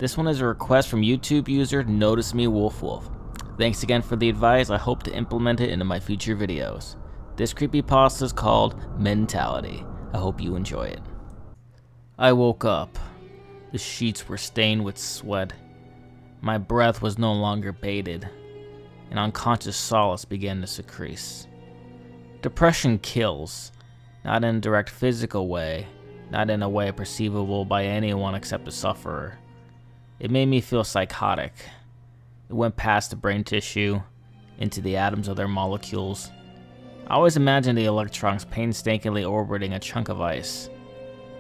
This one is a request from YouTube user Notice Me Wolf Wolf. Thanks again for the advice. I hope to implement it into my future videos. This creepypasta is called Mentality. I hope you enjoy it. I woke up. The sheets were stained with sweat. My breath was no longer bated. An unconscious solace began to secrete. Depression kills, not in a direct physical way, not in a way perceivable by anyone except the sufferer. It made me feel psychotic. It went past the brain tissue, into the atoms of their molecules. I always imagined the electrons painstakingly orbiting a chunk of ice.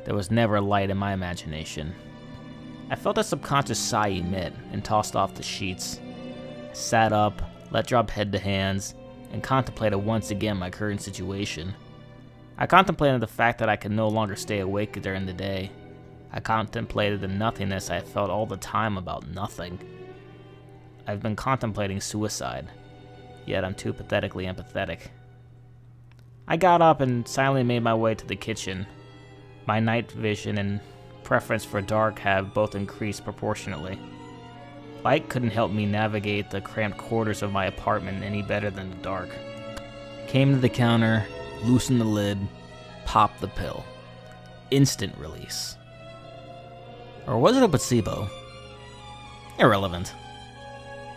There was never light in my imagination. I felt a subconscious sigh emit and tossed off the sheets. I sat up, let drop head to hands, and contemplated once again my current situation. I contemplated the fact that I could no longer stay awake during the day. I contemplated the nothingness I felt all the time about nothing. I've been contemplating suicide, yet I'm too pathetically empathetic. I got up and silently made my way to the kitchen. My night vision and preference for dark have both increased proportionately. Light couldn't help me navigate the cramped quarters of my apartment any better than the dark. Came to the counter, loosened the lid, popped the pill. Instant release. Or was it a placebo? Irrelevant.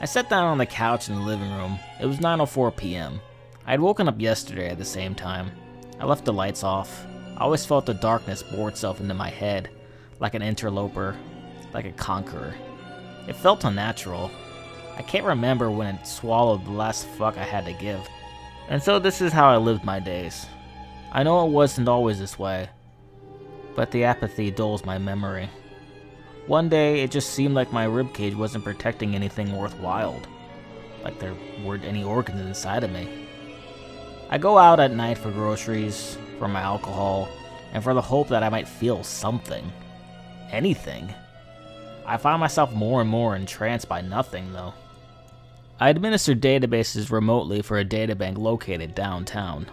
I sat down on the couch in the living room. It was 9:04 p.m. I had woken up yesterday at the same time. I left the lights off. I always felt the darkness bore itself into my head, like an interloper, like a conqueror. It felt unnatural. I can't remember when it swallowed the last fuck I had to give. And so this is how I lived my days. I know it wasn't always this way, but the apathy dulls my memory. One day, it just seemed like my ribcage wasn't protecting anything worthwhile, like there weren't any organs inside of me. I go out at night for groceries, for my alcohol, and for the hope that I might feel something. Anything. I find myself more and more entranced by nothing, though. I administer databases remotely for a databank located downtown.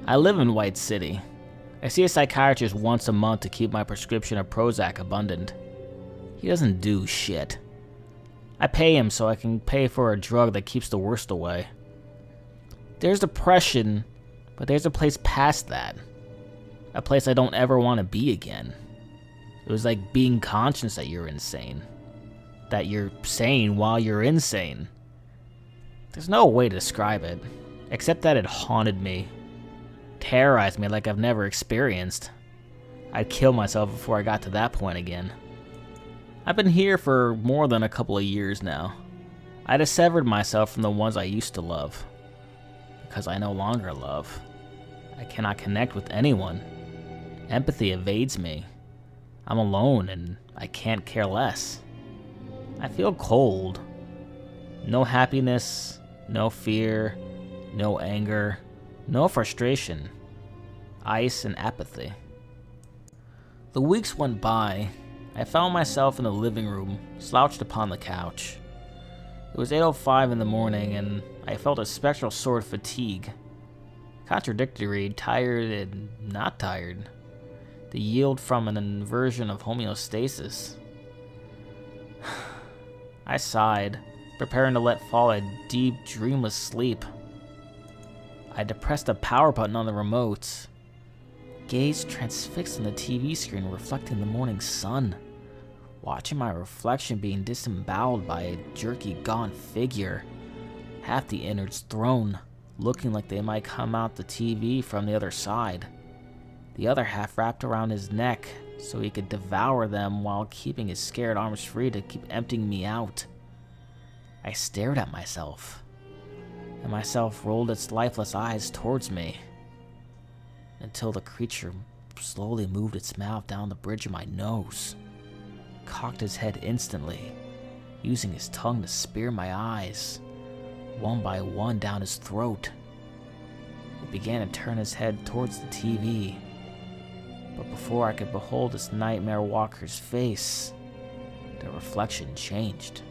I live in White City. I see a psychiatrist once a month to keep my prescription of Prozac abundant. He doesn't do shit. I pay him so I can pay for a drug that keeps the worst away. There's depression, but there's a place past that. A place I don't ever want to be again. It was like being conscious that you're insane. That you're sane while you're insane. There's no way to describe it, except that it haunted me. Terrorized me like I've never experienced. I'd kill myself before I got to that point again. I've been here for more than a couple of years now. I dissevered myself from the ones I used to love. Because I no longer love. I cannot connect with anyone. Empathy evades me. I'm alone and I can't care less. I feel cold. No happiness, no fear, no anger, no frustration. Ice and apathy. The weeks went by. I found myself in the living room, slouched upon the couch. It was 8:05 in the morning, and I felt a spectral sort of fatigue. Contradictory, tired and not tired. The yield from an inversion of homeostasis. I sighed, preparing to let fall a deep, dreamless sleep. I depressed the power button on the remote. Gaze transfixed on the TV screen reflecting the morning sun. Watching my reflection being disemboweled by a jerky, gaunt figure. Half the innards thrown, looking like they might come out the TV from the other side. The other half wrapped around his neck so he could devour them while keeping his scared arms free to keep emptying me out. I stared at myself, and myself rolled its lifeless eyes towards me, until the creature slowly moved its mouth down the bridge of my nose, cocked his head instantly, using his tongue to spear my eyes, one by one down his throat. It began to turn his head towards the TV, but before I could behold this nightmare walker's face, the reflection changed.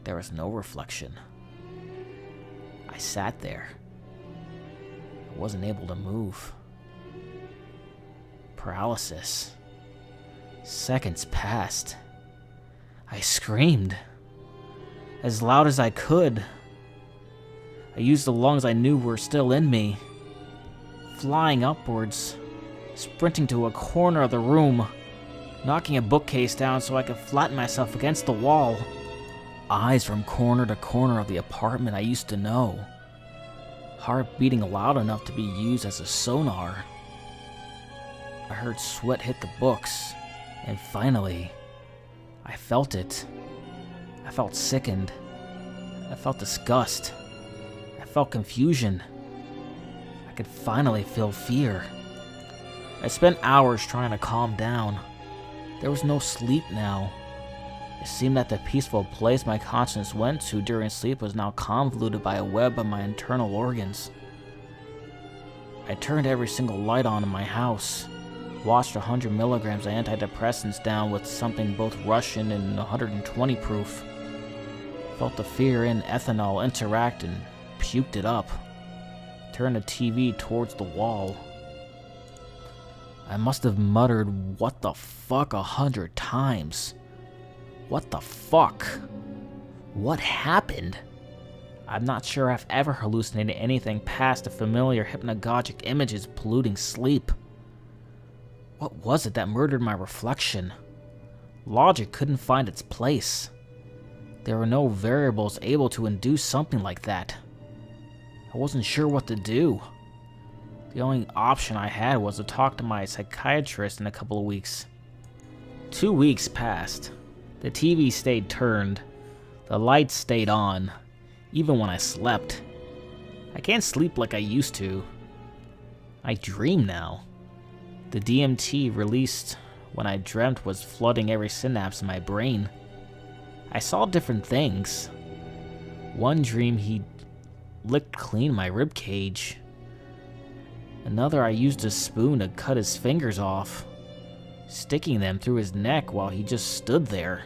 There was no reflection. I sat there. I wasn't able to move. Paralysis. Seconds passed. I screamed as loud as I could. I used the lungs I knew were still in me, flying upwards, sprinting to a corner of the room, knocking a bookcase down so I could flatten myself against the wall. Eyes from corner to corner of the apartment I used to know, heart beating loud enough to be used as a sonar. I heard sweat hit the books, and finally, I felt it. I felt sickened. I felt disgust. I felt confusion. I could finally feel fear. I spent hours trying to calm down. There was no sleep now. It seemed that the peaceful place my conscience went to during sleep was now convoluted by a web of my internal organs. I turned every single light on in my house, washed 100 milligrams of antidepressants down with something both Russian and 120 proof, felt the fear in ethanol interact and puked it up, turned the TV towards the wall. I must have muttered "what the fuck" 100 times. What the fuck? What happened? I'm not sure I've ever hallucinated anything past the familiar hypnagogic images polluting sleep. What was it that murdered my reflection? Logic couldn't find its place. There were no variables able to induce something like that. I wasn't sure what to do. The only option I had was to talk to my psychiatrist in a couple of weeks. 2 weeks passed. The TV stayed turned. The lights stayed on, even when I slept. I can't sleep like I used to. I dream now. The DMT released when I dreamt was flooding every synapse in my brain. I saw different things. One dream he licked clean my rib cage. Another I used a spoon to cut his fingers off, sticking them through his neck while he just stood there.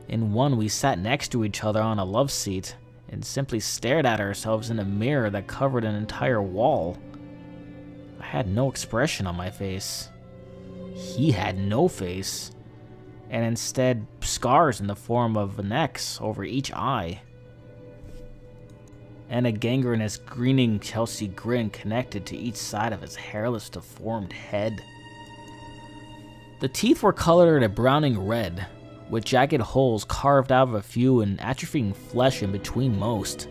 In one, we sat next to each other on a love seat and simply stared at ourselves in a mirror that covered an entire wall. I had no expression on my face. He had no face, and instead scars in the form of an X over each eye, and a gangrenous grinning Chelsea grin connected to each side of his hairless, deformed head. The teeth were colored a browning red, with jagged holes carved out of a few and atrophying flesh in between most.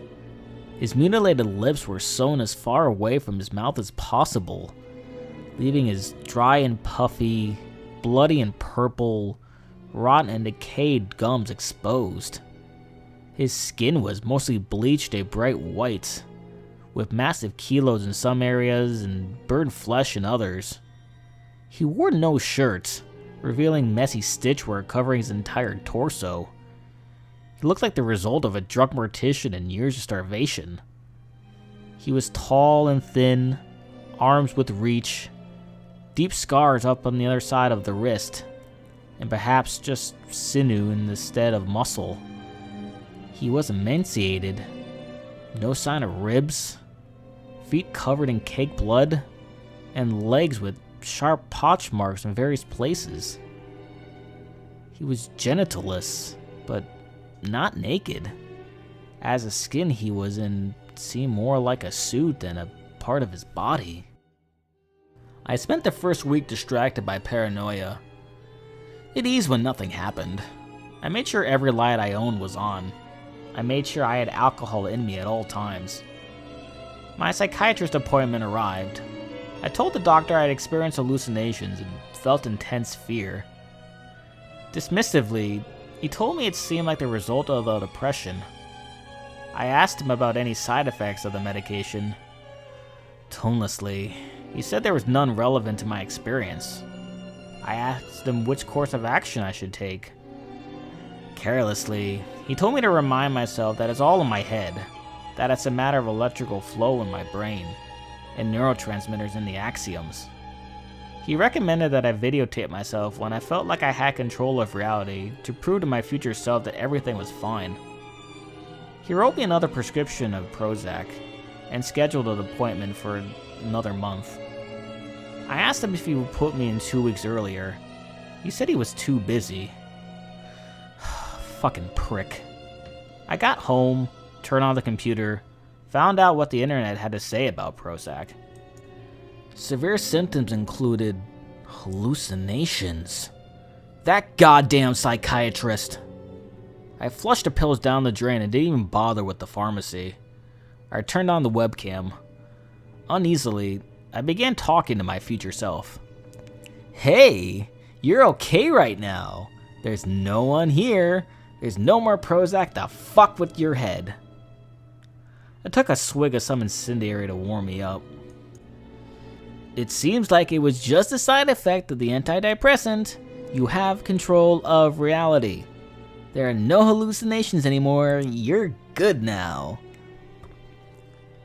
His mutilated lips were sewn as far away from his mouth as possible, leaving his dry and puffy, bloody and purple, rotten and decayed gums exposed. His skin was mostly bleached a bright white, with massive kilos in some areas and burned flesh in others. He wore no shirt, revealing messy stitchwork covering his entire torso. He looked like the result of a drug mortician and years of starvation. He was tall and thin, arms with reach, deep scars up on the other side of the wrist, and perhaps just sinew instead of muscle. He was emaciated, no sign of ribs, feet covered in caked blood, and legs with sharp potch marks in various places. He was genitalless, but not naked, as the skin he was in seemed more like a suit than a part of his body. I spent the first week distracted by paranoia. It eased when nothing happened. I made sure every light I owned was on. I made sure I had alcohol in me at all times. My psychiatrist appointment arrived. I told the doctor I had experienced hallucinations and felt intense fear. Dismissively, he told me it seemed like the result of a depression. I asked him about any side effects of the medication. Tonelessly, he said there was none relevant to my experience. I asked him which course of action I should take. Carelessly, he told me to remind myself that it's all in my head, that it's a matter of electrical flow in my brain, and neurotransmitters in the axioms. He recommended that I videotape myself when I felt like I had control of reality to prove to my future self that everything was fine. He wrote me another prescription of Prozac and scheduled an appointment for another month. I asked him if he would put me in 2 weeks earlier. He said he was too busy. Fucking prick. I got home, turned on the computer, found out what the internet had to say about Prozac. Severe symptoms included hallucinations. That goddamn psychiatrist. I flushed the pills down the drain and didn't even bother with the pharmacy. I turned on the webcam. Uneasily, I began talking to my future self. Hey, you're okay right now. There's no one here. There's no more Prozac to fuck with your head. I took a swig of some incendiary to warm me up. It seems like it was just a side effect of the antidepressant. You have control of reality. There are no hallucinations anymore. You're good now.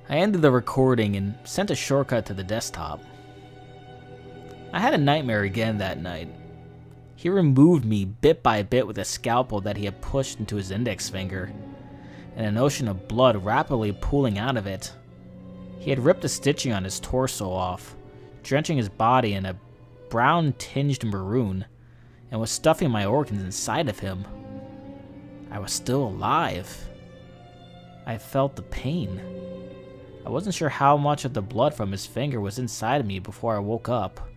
I ended the recording and sent a shortcut to the desktop. I had a nightmare again that night. He removed me bit by bit with a scalpel that he had pushed into his index finger, and an ocean of blood rapidly pooling out of it. He had ripped the stitching on his torso off, drenching his body in a brown-tinged maroon, and was stuffing my organs inside of him. I was still alive. I felt the pain. I wasn't sure how much of the blood from his finger was inside of me before I woke up,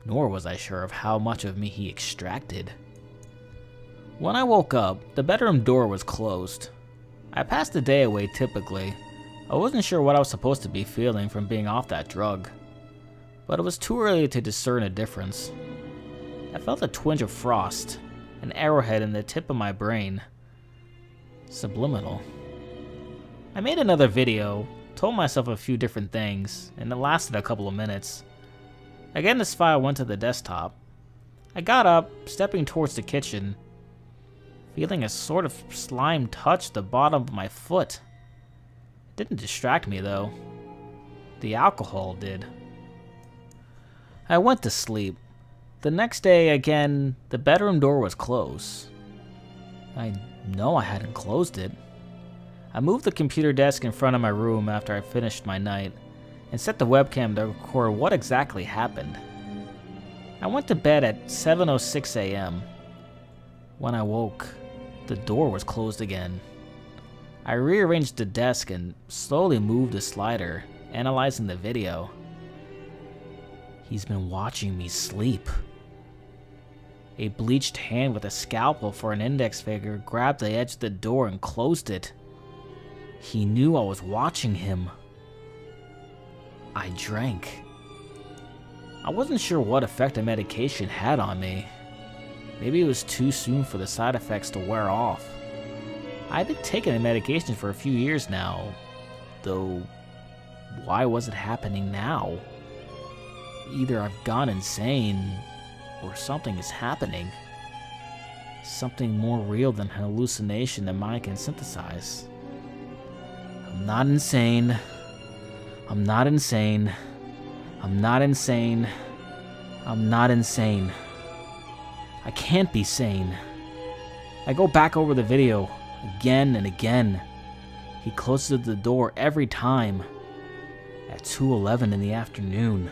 nor was I sure of how much of me he extracted. When I woke up, the bedroom door was closed. I passed the day away typically. I wasn't sure what I was supposed to be feeling from being off that drug, but it was too early to discern a difference. I felt a twinge of frost, an arrowhead in the tip of my brain. Subliminal. I made another video, told myself a few different things, and it lasted a couple of minutes. Again, this file went to the desktop. I got up, stepping towards the kitchen, feeling a sort of slime touch the bottom of my foot. It didn't distract me though. The alcohol did. I went to sleep. The next day, again, the bedroom door was closed. I know I hadn't closed it. I moved the computer desk in front of my room after I finished my night, and set the webcam to record what exactly happened. I went to bed at 7:06 a.m. When I woke, the door was closed again. I rearranged the desk and slowly moved the slider, analyzing the video. He's been watching me sleep. A bleached hand with a scalpel for an index finger grabbed the edge of the door and closed it. He knew I was watching him. I drank. I wasn't sure what effect the medication had on me. Maybe it was too soon for the side effects to wear off. I'd been taking the medication for a few years now, though why was it happening now? Either I've gone insane, or something is happening. Something more real than hallucination that mind can synthesize. I'm not insane. I'm not insane. I'm not insane. I'm not insane. I can't be sane. I go back over the video again and again. He closes the door every time at 2:11 in the afternoon.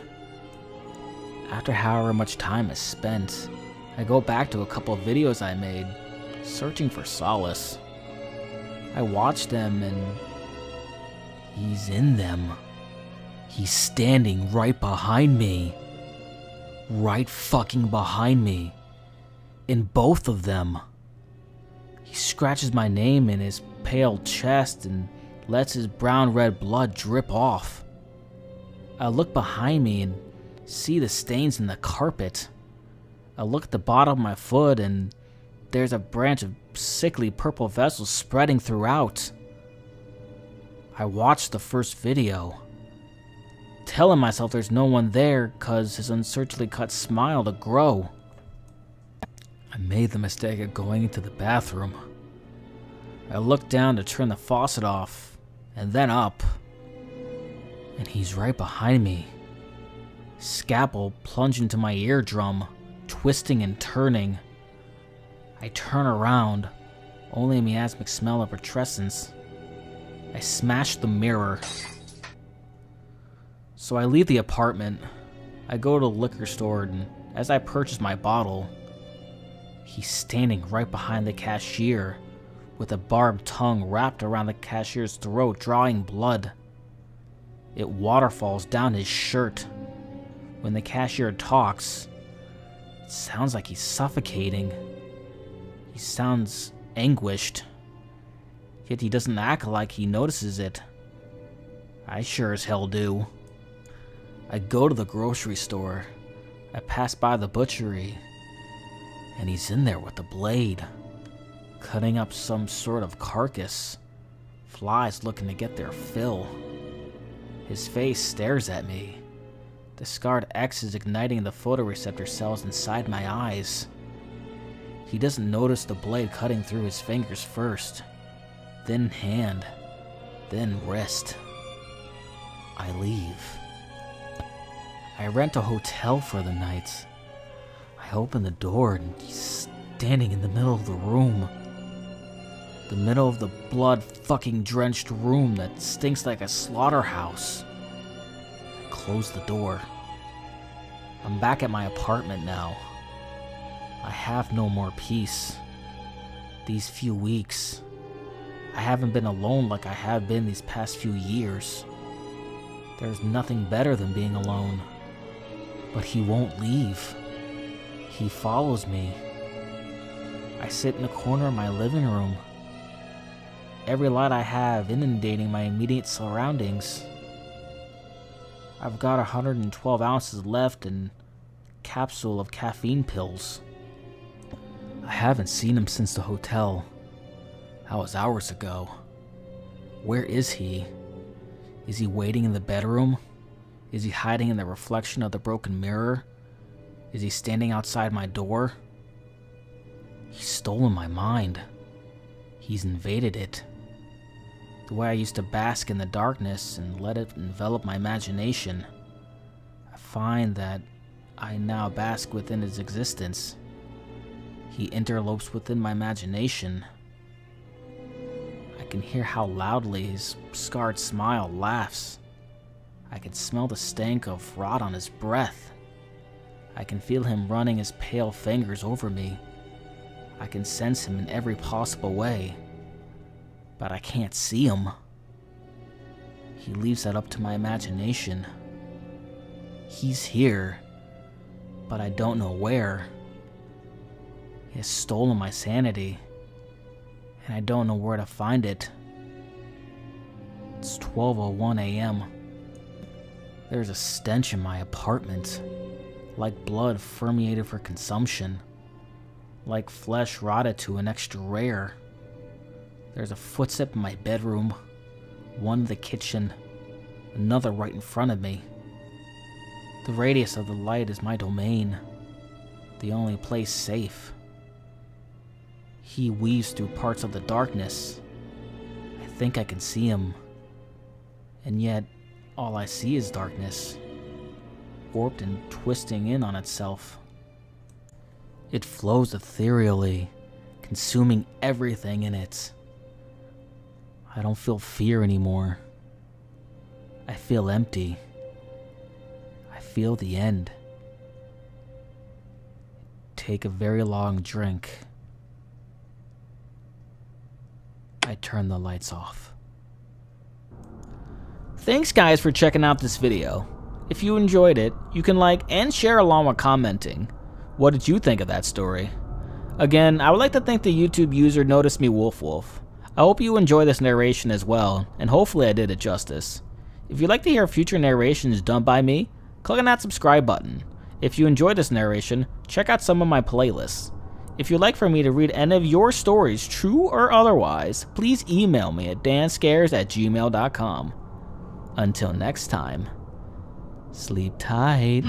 After however much time is spent, I go back to a couple of videos I made, searching for solace. I watch them and he's in them. He's standing right behind me. Right fucking behind me. In both of them. He scratches my name in his pale chest and lets his brown-red blood drip off. I look behind me and see the stains in the carpet. I look at the bottom of my foot and there's a branch of sickly purple vessels spreading throughout. I watched the first video, telling myself there's no one there cause his unsearchedly cut smile to grow. I made the mistake of going into the bathroom. I looked down to turn the faucet off and then up, and he's right behind me. Scalpel plunged into my eardrum, twisting and turning. I turn around, only a miasmic smell of putrescence. I smash the mirror. So I leave the apartment. I go to the liquor store, and as I purchase my bottle, He's standing right behind the cashier, with a barbed tongue wrapped around the cashier's throat, drawing blood. It waterfalls down his shirt. When the cashier talks, it sounds like he's suffocating. He sounds anguished, yet he doesn't act like he notices it. I sure as hell do. I go to the grocery store. I pass by the butchery, and he's in there with the blade, cutting up some sort of carcass. Flies looking to get their fill. His face stares at me. The scarred X is igniting the photoreceptor cells inside my eyes. He doesn't notice the blade cutting through his fingers first, then hand, then wrist. I leave. I rent a hotel for the night. I open the door and he's standing in the middle of the room. The middle of the blood-fucking drenched room that stinks like a slaughterhouse. I close the door. I'm back at my apartment now. I have no more peace. These few weeks, I haven't been alone like I have been these past few years. There's nothing better than being alone. But he won't leave. He follows me. I sit in the corner of my living room. Every light I have inundating my immediate surroundings. I've got 112 ounces left in a capsule of caffeine pills. I haven't seen him since the hotel. That was hours ago. Where is he? Is he waiting in the bedroom? Is he hiding in the reflection of the broken mirror? Is he standing outside my door? He's stolen my mind. He's invaded it. The way I used to bask in the darkness and let it envelop my imagination, I find that I now bask within his existence. He interlopes within my imagination. I can hear how loudly his scarred smile laughs. I can smell the stank of rot on his breath. I can feel him running his pale fingers over me. I can sense him in every possible way, but I can't see him. He leaves that up to my imagination. He's here, but I don't know where. He has stolen my sanity, and I don't know where to find it. It's 12:01 a.m. There's a stench in my apartment, like blood fermented for consumption, like flesh rotted to an extra rare. There's a footstep in my bedroom, one in the kitchen, another right in front of me. The radius of the light is my domain, the only place safe. He weaves through parts of the darkness. I think I can see him, and yet all I see is darkness, warped and twisting in on itself. It flows ethereally, consuming everything in it. I don't feel fear anymore. I feel empty. I feel the end. Take a very long drink. I turn the lights off. Thanks guys for checking out this video. If you enjoyed it, you can like and share along with commenting. What did you think of that story? Again, I would like to thank the YouTube user Notice Me Wolf Wolf. I hope you enjoy this narration as well, and hopefully I did it justice. If you'd like to hear future narrations done by me, click on that subscribe button. If you enjoyed this narration, check out some of my playlists. If you'd like for me to read any of your stories, true or otherwise, please email me at danscares@gmail.com. Until next time, sleep tight.